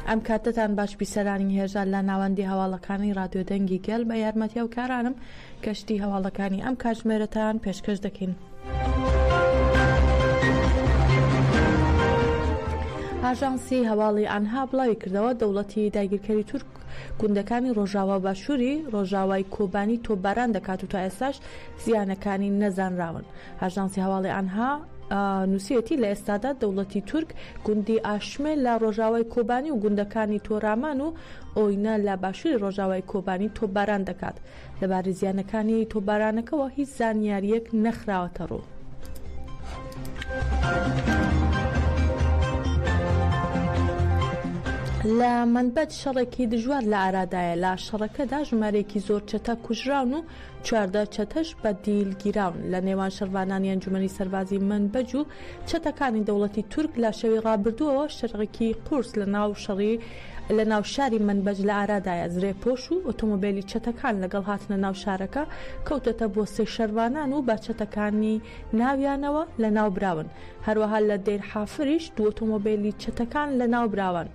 ئەم کاتتان باش بیسەرانی هێژار لە ناوەندی هەواڵەکانی رادیۆ دەنگی گەل بە یارمەتیە و کارانم کەشتی هەواڵەکانی ئەم کاتژمێرەتان پێشکەش دەکەین. ئاژانسی هەواڵی ئەنها بڵاوی کردەوە دەوڵەتی داگیرکەری تورک گوندەکانی ڕۆژاوا باشووری ڕۆژاوای کۆبانی تۆپباران دەکات و تا ئێستاش زیانەکانی نەزانراون. ئاژانسی هەواڵی ئەنها نووسەتی لە ئێستادا دەوڵەتی تورک گوندی ئاشمێ لە ڕۆژاوای کۆبانی و گوندەکانی تۆرامان و ئۆینە لە باشووری ڕۆژاوای کۆبانی تۆپباران دەکات. لەبارەی زیانەکانی تۆپبارانەکەەوە هیچ زانیاریەک نەخراوەتە ڕوو. لە منبەت شەڕێکی دژوار لە ئارادایە لە شەڕەکەدا ژمارەیەکی زۆر چەتە کوژراون و 14 چەتەش بە دیلگیراون لە نێوان شەروانانی ئەنجومەنی سەربازی منبەج و چەتەکانی دەوڵەتی تورک لە شەوی ڕابردووەوە شەڕێکی قورس لە ناو شاری منبەج لە ئارادایە زرێپۆش و ئۆتۆمۆبیلی چەتەکان لەگەڵ هاتنە ناو شارەکە کەوتەتە بۆ سێ شەروانان و با چەتەکانی ناویانەوە لە ناو براون. هەروەها لە دەیر حافریش دو ئۆتۆمۆبیلی چەتەکان لە ناو براون.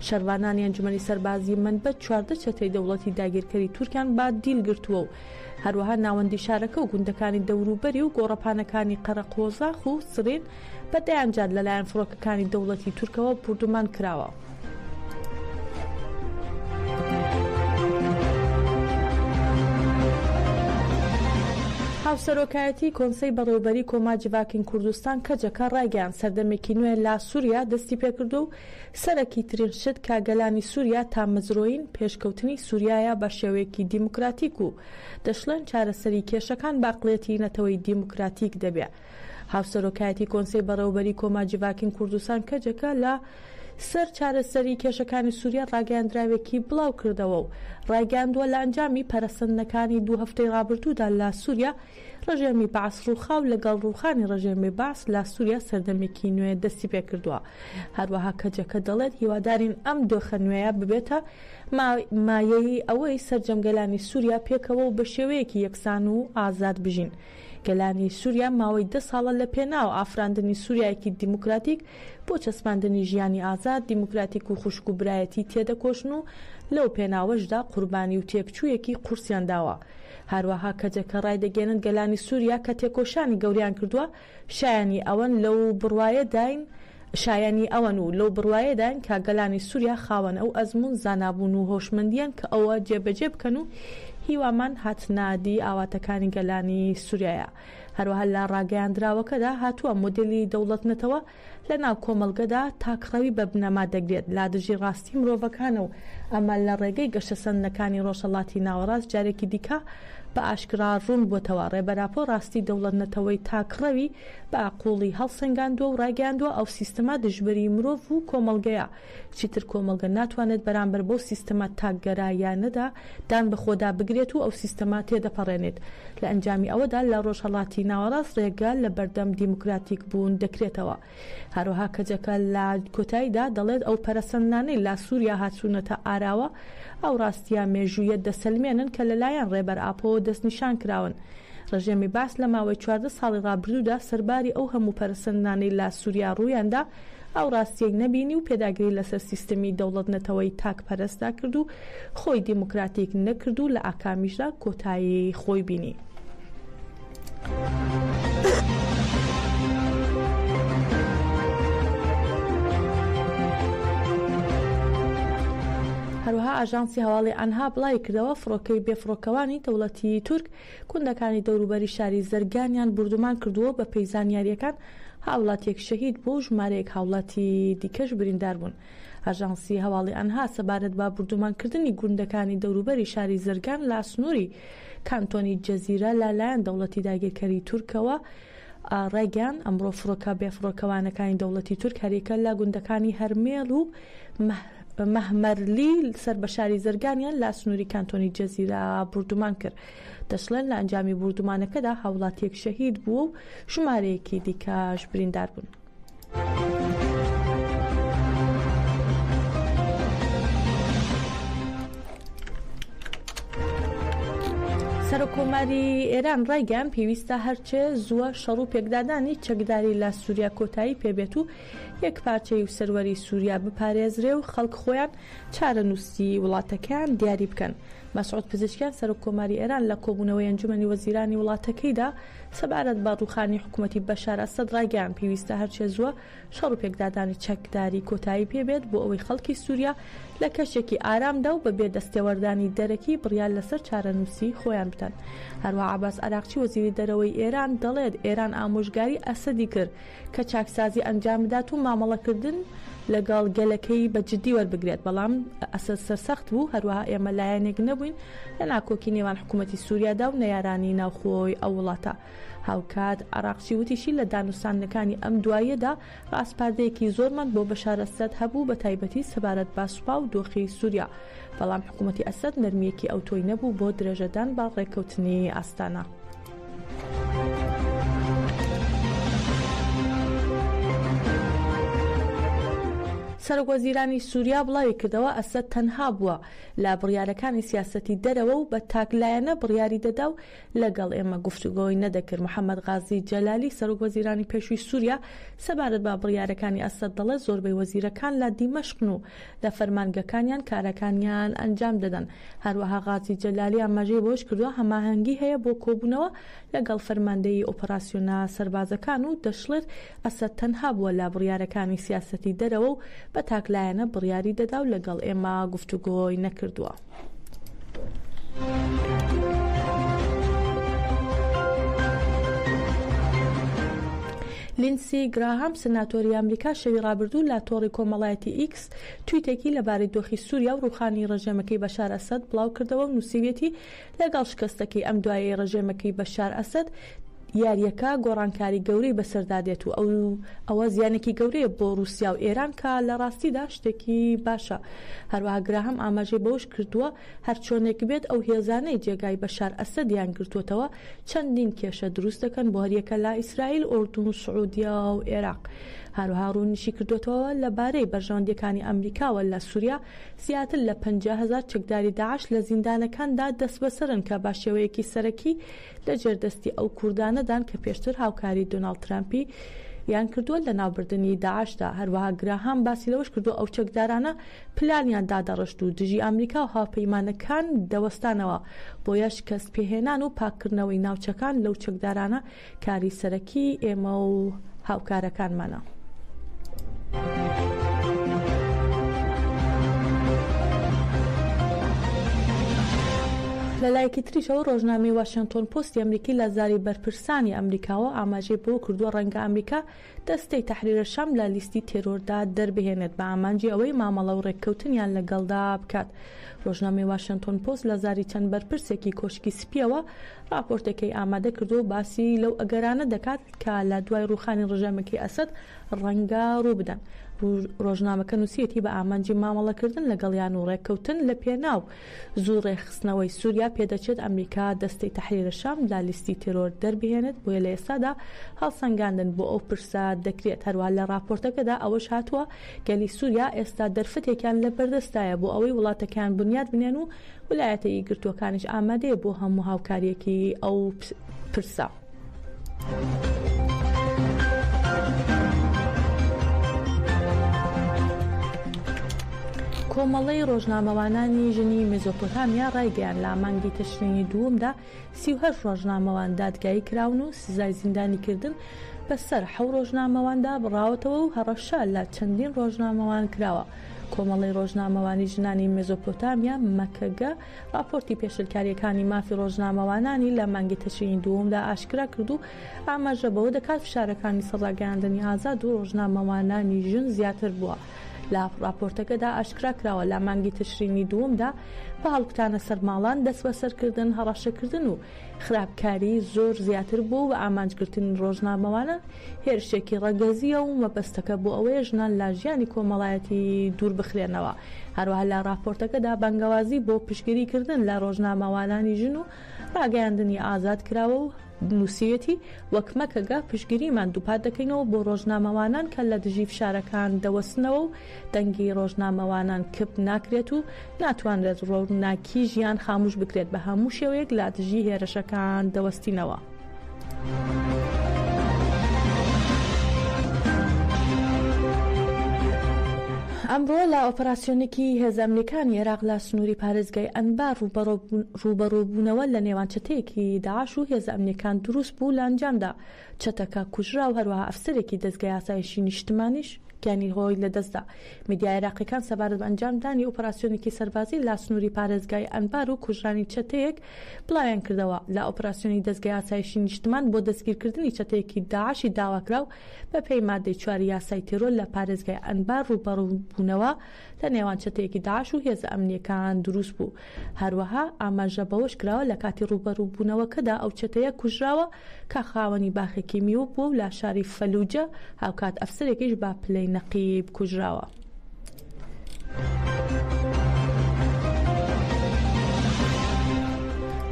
شەروانانی ئەنجومەنی سەربازی منبەج 14 چەتەی دەوڵەتی داگیرکەری تورکیان با دیل گرتووە و هەروەها ناوەندی شارەکە و گوندەکانی دەوروبەری و گۆڕەپانەکانی قەرەقۆزاخ و سرین بەدەیانجار لەلایەن فڕۆکەکانی دەوڵەتی تورکەوە بردومان کراوە. هاوسەرۆکایەتی کۆنسەی بەڕێوەبەری کۆماجیڤاکین کوردستان کەجەکە ڕایگەیان سەردەمێکی نوێ لە سووریا دەستی پێکردو و سەرەکی ترین شت کە گەلانی سووریا تا مزرۆین پێشکەوتنی سووریایە بە شێوەیەکی دیموکراتیک و دەشڵێن چارەسەری کێشەکان باقلێتی نەتەوەی دیموکراتیک دەبێت. هاوسەرۆکایەتی کۆنسەی بەڕێوەبەری کۆماجیڤاکین کوردستان کەجەکە لە سەر چارەسەری کێشەکانی سووریا ڕاگەیاندراوێکی بڵاو کردەوە و ڕاگەاندووە لە ئەنجامی پەرەسەندنەکانی 2 هەفتەی ڕابردوودا لە سووریا ڕژێمی بەعس ڕووخاو لەگەڵ ڕووخانی ڕژێمی باس لە سووریا سەردەمێکی نوێ دەستی پێکردووە. هەروەها کەجەکە دەڵێت هیوادارین ئەم دۆخە نوێیە ببێتە مایەی ئەوەی سەرجەمگەلانی سووریا پێکەوە و بە شێوەیەکی یەکسان و ئازاد بژین. گەلانی سووریا ماوەی 10 ساڵە لە پێناو ئافراندنی سووریایەکی دیموکراتیک بۆ چەسپاندنی ژیانی ئازاد دیموکراتیک و خوشک و برایەتی تێدەکۆشن و لەو پێناوەشدا قوربانی و تێکچوویەکی قورسیان داوە. هەروەها کەجەکە ڕایدەگەێنن گەلانی سووریا کە تێکۆشانی گەوریان کردووە شایانی ئەوەن و لەو بڕوایەداین کە گەلانی سووریا خاوەن ئەو ئەزمون زانابوون و هۆشمەندیان کە ئەوە جێبەجێ بکەن و هیوامان هاتنادی ئاواتەکانی گەلانی سووریایە. هەروەها لە ڕاگەیاندراوەکەدا هاتووە مۆدلی دەوڵەتنەتەوە لە ناو کۆمەڵگەدا تاکڕەوی بە بنەما دەگرێت لا دژی ڕاستی مرۆڤەکانە و ئەمە لە ڕێگەی گەشە سەندەکانی ڕۆژهەڵاتی ناوەڕاست جارێکی دیکە بە ئاشکرا ڕوون بۆتەوە. ڕێبەراپۆ ڕاستی دەوڵەتنەتەوەی تاکڕەوی بە ئاقوڵی هەڵسەنگاندووە و ڕاگەاندووە ئەو سیستەما دژبەری مرۆڤ و کۆمەڵگەیە. چیتر کۆمەڵگە ناتوانێت بەرامبەر بۆ سیستەما تاکگەرایانەدا دان بە خۆدا بگرێت و ئەو سیستەما تێدەپەڕێنێت. لە ئەنجامی ئەوەدا لە ڕۆژهەڵاتی ناوەڕاست ڕێگە لە بەردەم دیموکراتیک بوون دەکرێتەوە. هەروەها کەجەکە لە کۆتاییدا دەڵێت ئەو پەرەسەندانەی لا سووریا هاتوونەتە ئاراوە ئەو ڕاستیە مێژوویەت دەسەلمێنن کە لەلایەن ڕێبەر ئاپۆ دەستنیشان کراون. ڕژێمی باس لە ماوەی 14 ساڵی ڕابردوودا سەرباری ئەو هەموو پەرەسەندانەی لا سووریا ڕوویاندا ئەو ڕاستیەک نەبینی و پێداگری لەسەر سیستەمی دەوڵەتنەتەوەی تاکپەرستدا کرد و خۆی دیموکراتیک نەکرد و لە ئاکامیشدا کۆتایی خۆی بینی. هەروەها ئاژانسی هەواڵی ئەنها بڵای کردەوە فڕۆکەی بێفڕۆکەوانی دەوڵەتی تورک کوندەکانی دەوروبەری شاری زەرگانیان بردومان کردووە بە پەیزانیاریەکان هاوڵاتیەک شەهید بۆ ژمارەیەک هاوڵاتی دیکەش بریندار بوون. ئاژانسی هەواڵی ئەنها سەبارەت بە بردومانکردنی گوندەکانی دەوروبەری شاری زەرگان لە سنووری کانتۆنی جەزیرە لەلایەن دەوڵەتی داگیرکەری تورکەوە ڕێگەیان ئەمڕۆ فڕۆکە بێفڕۆکەوانەکانی دەوڵەتی تورک هەرێکە لە گوندەکانی هەرمێڵ و مەحمەرلی سەر بە شاری زەرگانیان لە سنووری کانتۆنی جەزیرە بردومان کرد. دەشڵێن لە ئەنجامی بردومانەکەدا هاوڵاتیەک شەهید بووە و ژمارەیەکی دیکەش بریندار بوون. سەرۆکۆماری ئێران ڕایگەیان پێویستە هەرچێ زووە شەڕ و پێکدادانی چەکداری لە سووریا کۆتایی پێبێت و یەک پارچەی و سەروەری سووریا بپارێزرێ و خەڵک خۆیان چارەنووسی وڵاتەکان دیاری بکەن. مەسعود پزیشکیان سەرۆک کۆماری ئێران لە کۆبوونەوەی ئەنجومەنی وەزیرانی وڵاتەکەیدا سەبارەت بە ڕووخانی حکوومەتی بەشار ئەسەد ڕایگەیاند پێویستە هەرچێ زووە شەڕ و پێکدادانی چەکداری کۆتایی پێبێت بۆ ئەوەی خەڵکی سووریا لە کەشێکی ئارامدا و بەبێ دەستێوەردانی دەرەکی بڕیار لەسەر چارەنووسی خۆیان بدەن. هەروەها عەباس عەراقچی وەزیری دەرەوەی ئێران دەڵێت ئێران ئامۆژگاری ئەسەدی کرد کە چاکسازی ئەنجام بدات و مامەڵەکردن لەگەڵ گەلەکەی بەجددی وەربگرێت، بەڵام ئەسەد سەرسەخت بوو. هەروەها ئێمە لایەنێک نەبووین لە ناکۆکی نێوان حکوومەتی سووریادا و نەیارانی ناوخۆی ئەو وڵاتە. هاوکات عەراقچی وتیشی لە دانوستانەکانی ئەم دواییەدا ڕاستپاردەیەکی زۆرمان بۆ بەشار ئەسەد هەبوو بە تایبەتی سەبارەت بە سوپا و دۆخی سووریا، بەڵام حکوومەتی ئەسەد نەرمیەکی ئەو تۆی نەبوو بۆ درێژەدان بە ڕێککەوتنی ئاستانە. سەرۆک وەزیرانی سووریا بڵاوی کردەوە ئەسەد تەنها بووە لە بڕیارەکانی سیاسەتی دەرەوە و بە تاکلایەنە بڕیاری دەدا و لەگەڵ ئێمە گفتوگۆی نەدەکرد. محەممەد غازی جەلالی سەرۆک وەزیرانی پێشووی سووریا سەبارەت بە بڕیارەکانی ئەسەد دەڵێت زۆربەی وەزیرەکان لە دیمەشقن و لە فەرمانگەکانیان کارەکانیان ئەنجام دەدەن. هەروەها غازی جەلالی ئاماژەی بۆش کردووە هەماهەنگی هەیە بۆ کۆبوونەوە لەگەڵ فەرماندەی ئۆپەراسیۆنە سەربازەکان و دەشڵێت ئەسەد تەنها بووە لە بڕیارەکانی سیاسەتی دەرەوە و بە تاکلایەنە بڕیاری دەدا و لەگەڵ ئێمە گفتوگۆی نەکردووە. لینسی گراهام سناتۆری ئەمریکا شەوی ڕابردوو لە تۆڕی کۆمەڵایەتی ئیکس تویتێکی لەبارەی دۆخی سووریا و ڕووخانی ڕژێمەکەی بەشار ئەسەد بڵاو کردەوە و نووسیوێتی لەگەڵ شکستەکەی ئەم دوایەی ڕژێمەکەی بەشار ئەسەد یاریەکە گۆڕانکاری گەورەی بەسەردادێت و ئەوە زیانێکی گەورەیە بۆ رووسیا و ئێران کە لە ڕاستیدا شتێکی باشە. هەروەها گراهام ئاماژەی بەوش کردووە هەر چۆنێک بێت ئەو هێزانەی جێگای بەشار ئەسەدیان گرتووەتەوە چەندین کێشە دروست دەکەن بۆ هەریەکە لا ئیسرائیل، ئوردون و سعودیا و عێراق. هەروەها ڕوونیشی کردوێتەوە لەبارەی بەرژەوەندیەکانی ئەمریکاوە لە سووریا زیاتر لە 50,000 چەکداری داعش لە زیندانەکاندا دەست بەسەرن کە با شێوەیەکی سەرەکی لە جێردەستی ئەو کوردانەدان کە پێشتر هاوکاری دۆناڵد ترامپی یان کردووە لە ناوبردننی داعشدا. هەروەها گراهام باسی لەوەش کردووە ئەو چەکدارانە پلانیان دادەڕشت و دژی ئەمریکا و هاوپەیمانەکان دەوەستانەوە بۆ یەش کەس پێهێنان و پاکردنەوەی ناوچەکان لەو چەکدارانە کاری سەرەکی ئێمە و هاوکارەکانمانە. لە لایەکی تریشەوە ڕۆژنامەی واشنگتۆن پۆستی ئەمریکی لە زاری بەرپرسانی ئەمریکاوە ئاماژەی بۆ کردووە ڕەنگە ئەمریکا دەستەی تەحریرە شام لە لیستی تێرۆردا دەربهێنێت بە ئامانجی ئەوەی مامەڵە و ڕێککەوتنیان لەگەڵدا بکات. ڕۆژنامەی واشنگتۆن پۆست لە زاری چەند بەرپرسێکی کۆشکی سپیەوە راپۆرتەکەی ئامادە کردو باسی لەو ئەگەرانە دەکات کە لە دوای ڕووخانی ڕژێمەکەی ئەسەد ڕەنگە ڕوو بدەن. ڕۆژنامەکە نووسیەتی بە ئامانجی مامەڵەکردن لەگەڵیان و ڕێککەوتن لە پێناو زوو ڕێخستنەوەی سووریا پێدەچێت ئەمریکا دەستەی تەحریرە شام لا لیستی تێرۆر دەربهێنێت بۆیە لە ئێستادا هەڵسەنگاندن بۆ ئەو پرسە دەکرێت. هەروە لە راپۆرتەکەدا ئەوەش هاتووە گەلی سووریا ئێستا دەرفەتێکیان لە بەردەستایە بۆ ئەوەی وڵاتەکان بنیاد بنێن و ویلایەتە یەکگرتووەکانیش ئامادەیە بۆ هەموو هاوکاریەکی ئەو پرسە. کۆمەڵەی ڕۆژنامەوانانی ژنی مێزۆپۆتامیا ڕایگەیان لە مانگی تشرینی دووەمدا 38 ڕۆژنامەوان دادگایی کراون و سزای زیندانیکردن بەسەر 7 ڕۆژنامەواندا بڕاوەتەوە و هەڕەشە لە چەندین ڕۆژنامەوان کراوە. کۆمەڵی ڕۆژنامەوانی ژنانی مێزۆپۆتامیا مەکەگە راپۆرتی پێشلکاریەکانی مافی ڕۆژنامەوانانی لە مانگی تشرینی دووەمدا ئاشکرا کرد و ئاماژە بەوە دەکات فشارەکانی سەڵاگەیاندنی ئازاد و ڕۆژنامەوانانی ژن زیاتر بووە. لە راپۆرتەکەدا ئاشکرا کراوە لە مانگی تشرینی دووەمدا بە هەڵکوتانە سەرماڵان دەست بەسەرکردن، هەڕەشەکردن و خراپکاری زۆر زیاتر بوو و ئامانجگرتن ڕۆژنامەوانە هێرشێکی ڕەگەزیە و مەبەستەکە بۆ ئەوەیە ژنان لە ژیانی کۆمەڵایەتی دوور بخرێنەوە. هەروەها لە راپۆرتەکەدا بەنگەوازی بۆ پشتگیریکردن لە ڕۆژنامەوانانی ژن و ڕاگەیاندنی ئازاد کراوە و نووسیەتی وەک مەکەگە پشتگیریمان دووپات دەکەینەوە بۆ ڕۆژنامەوانان کە لە دژی فشارەکان دەوەستنەوە و دەنگی ڕۆژنامەوانان کپ ناکرێت و ناتوانرێت ڕۆناکی ژیان خاموش بکرێت بە هەموو شێوەیەک لە دژی هێرشەکان دەوەستینەوە. ئەمڕۆ لە ئۆپەراسیۆنێکی هێزەمنیەکانی عێراق لە سنووری پارێزگای ئەنبار ڕوبەڕووبوونەوە لە نێوان چەتەیەکی داعش و هێزەمنیەکان دروست بوو لە ئەنجامدا چەتەکە کوژرا و هەروەها ئەفسەرێکی دەستگای ئاسایشی نیشتمانیش گیانی هۆی لەدەستدا. میدیای عێراقیەکان سەبارەت بە ئەنجامدانی ئۆپەراسیۆنێکی سەربازی لە سنووری پارێزگای ئەنبار و کوژرانی چەتەیەک بڵاویان کردەوە لە ئۆپەراسیۆنی دەستگای ئاسایشی نیشتمان بۆ دەستگیرکردنی چەتەیەکی داعشی داواکراو بە پێی مادەی 4 یاسای تێرۆر لە پارێزگای ئەنبار ڕوبەڕووبوونەوە لە نێوان چەتەیەکی داعش و هێزە ئەمنیەکان دروست بوو. هەروەها ئاماژە بەوەش کراوە لە کاتی ڕوبەڕووبوونەوەکەدا ئەو چەتەیە کوژراوە کە خاوەنی باخێکی میوە بوو لە شاری فەلوجە هاوکات ئەفسەرێکیش با پلەی نەقیب کوژراوە.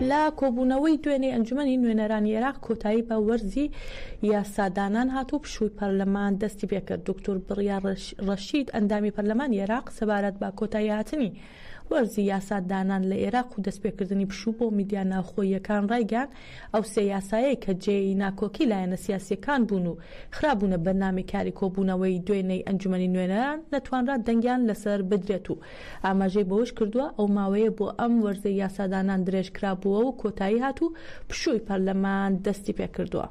لە کۆبوونەوەی دوێنێ ئەنجومەنی نوێنەرانی عێراق کۆتایی بە وەرزی یاسادانان هاتوو پشووی پەرلەمان دەستی پێکرد. دکتۆر بڕیار ڕەشید ئەندامی پەرلەمانی عێراق سەبارەت بە کۆتایی هاتنی وەرزی یاسادانان لە عێراق و دەستپێکردنی پشوو بۆ میدیا ناوخۆییەکان ڕایگەیاند ئەو سێ یاسایەی کە جێی ناکۆکی لایەنە سیاسیەکان بوون و خراببوونە بەرنامەی کاری کۆبوونەوەی دوێنەی ئەنجومەنی نوێنەران نەتوانرا دەنگیان لەسەر بدرێت و ئاماژەی بەوەش کردووە ئەو ماوەیە بۆ ئەم وەرزەی یاسادانان درێژکرابووە و کۆتایی هاتوو پشووی پەرلەمان دەستی پێکردووە.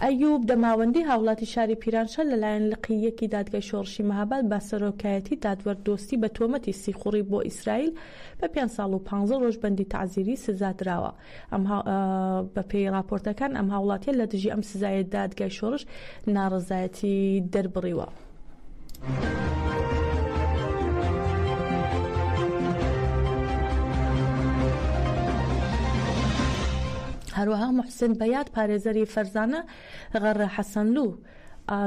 ئەیوب دەماوەندی هاوڵاتی شاری پیرانشار لەلایەن لقیەکی دادگای شۆڕشی مەهاباد بە سەرۆکایەتی دادوەردۆستی بە تۆمەتی سیخوڕی بۆ ئیسرائیل بە 5 ساڵ و 15 ڕۆژ بەندی تعزیری سزادراوە. بە پێی راپۆرتەکان ئەم هاوڵاتیە لە دژی ئەم سزایە دادگای شۆڕش ناڕزایەتی دەربڕیوە. هەروەها محسن بەیاد پارێزەری فەرزانە غەڕە حەسەنلوو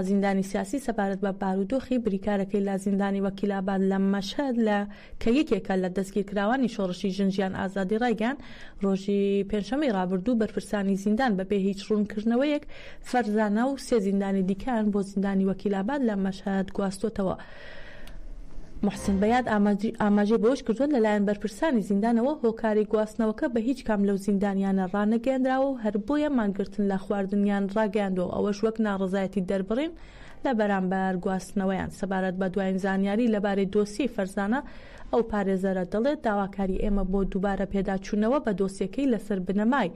زیندانی سیاسی سەبارەت بە بارودۆخی بریکارەکەی لە زیندانی وەکیلاباد لە مەشهەد لە کە یەکێکە لە دەستگیرکراوانی شۆڕشی ژنجیان ئازادی ڕایگەیاند ڕۆژی پێنجشەمەی ڕابردوو بەرپرسانی زیندان بەبێ هیچ ڕوونکردنەوەیەک فەرزانە و 3 زیندانی دیکەیان بۆ زیندانی وەکیلاباد لە مەشهەد گواستوتەوە. محسن بەیاد ئاماژەی بەوەش کردووە لەلایەن بەرپرسانی زیندانەوە هۆکاری گواستنەوەکە بە هیچ کام لەو زیندانیانە ڕانەگەیاندراوە و هەر بۆیە مانگرتن لە خواردنیان ڕاگەیاندەوە ئەوەش وەک ناڕزایەتی دەربڕین لە بەرامبەر گواستنەوەیان. سەبارەت بە دوایین زانیاری لەبارەی دۆسی فەرزانە ئەو پارێزەرە دەڵێت داواکاری ئێمە بۆ دووبارە پێداچوونەوە بە دۆسیەکەی لەسەر بنەمای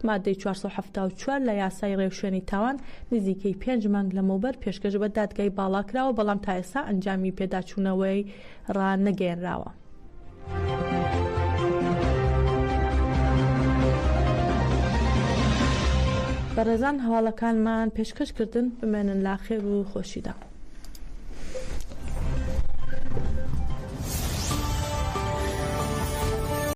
مادەی 474 لە یاسای ڕێوشوێنی تاوان نزیکەی 5 مانگ لەمەوبەر پێشکەش بە دادگای باڵاکراوە بەڵام تا ئێستا ئەنجامی پێداچوونەوەی ڕانەگەێنراوە. بەڕێزان هەواڵەکانمان پێشکەشکردن بمێنن لا خێر و خۆشیدا.